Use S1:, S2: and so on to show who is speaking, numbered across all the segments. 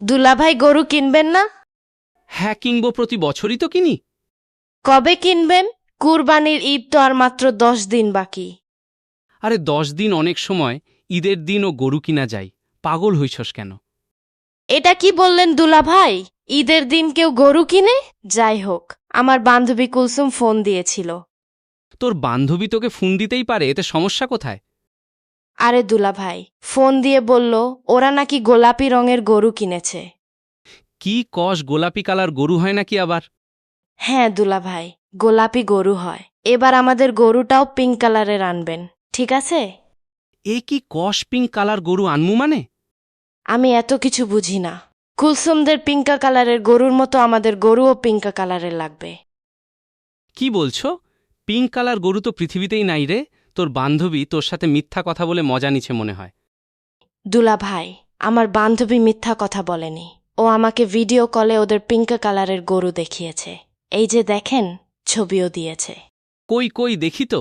S1: দুলাভাই গরু কিনবেন না?
S2: হ্যাঁ, কিনব, প্রতি বছরই তো কিনি।
S1: কবে কিনবেন? কুরবানির ঈদ তো আর মাত্র 10 দিন বাকি।
S2: আরে 10 দিন অনেক সময়, ঈদের দিনও গরু কিনা যায়। পাগল হইছস কেন?
S1: এটা কি বললেন দুলাভাই? ঈদের দিন কেউ গরু কিনে? যাই হোক, আমার বান্ধবী কুলসুম ফোন দিয়েছিল।
S2: তোর বান্ধবী তোকে ফোন দিতেই পারে, এতে সমস্যা কোথায়?
S1: আরে দুলাভাই, ফোন দিয়ে বলল ওরা নাকি গোলাপি রঙের গরু কিনেছে।
S2: কি কস, গোলাপি কালার গরু হয় নাকি আবার?
S1: হ্যাঁ দুলাভাই, গোলাপি গরু হয়। এবার আমাদের গরুটাও পিঙ্ক কালারের আনবেন, ঠিক আছে?
S2: এ কি কস, পিঙ্ক কালার গরু আনমু মানে?
S1: আমি এত কিছু বুঝি না। কুলসুমদের পিঙ্কা কালারের গরুর মতো আমাদের গরুও পিঙ্কা কালারের লাগবে।
S2: কি বলছো? পিঙ্ক কালার গরু তো পৃথিবীতেই নাই রে। তোর বান্ধবী তোর সাথে মিথ্যা কথা বলে মজা নিছে মনে হয়।
S1: দুলাভাই, আমার বান্ধবী মিথ্যা কথা বলেনি। ও আমাকে ভিডিও কলে ওদের পিঙ্কা কালারের গরু দেখিয়েছে। এই যে দেখেন, ছবিও দিয়েছে।
S2: কই কই দেখি তো।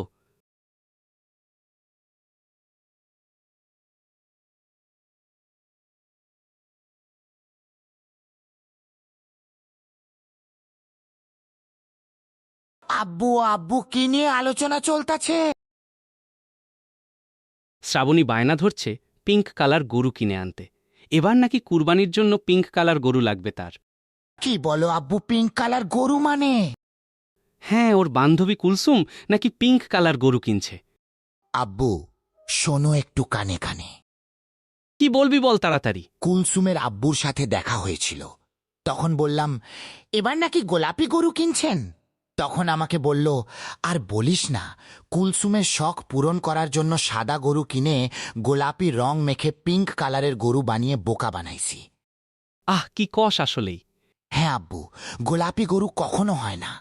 S3: আব্বু আব্বু কি নিয়ে আলোচনা চলতেছে?
S2: শ্রাবণী বায়না ধরছে পিঙ্ক কালার গরু কিনে আনতে। এবার নাকি কুরবানির জন্য পিঙ্ক কালার গরু লাগবে তার।
S3: কি বলো আব্বু, পিঙ্ক কালার গরু মানে?
S2: হ্যাঁ, ওর বান্ধবী কুলসুম নাকি পিঙ্ক কালার গরু কিনছে।
S3: আব্বু শোনো একটু কানে কানে।
S2: কি বলবি বল তাড়াতাড়ি।
S3: কুলসুমের আব্বুর সাথে দেখা হয়েছিল। তখন বললাম, এবার নাকি গোলাপি গরু কিনছেন। তখন আমাকে বলল, আর বলিস না, কুলসুমের শখ পূরণ করার জন্য সাদা গরু কিনে গোলাপি রং মেখে পিঙ্ক কালারের গরু বানিয়ে বোকা বানাইছি।
S2: আহ, কি কস আসলেই।
S3: হ্যাঁ আব্বু, গোলাপি গরু কখনো হয় না,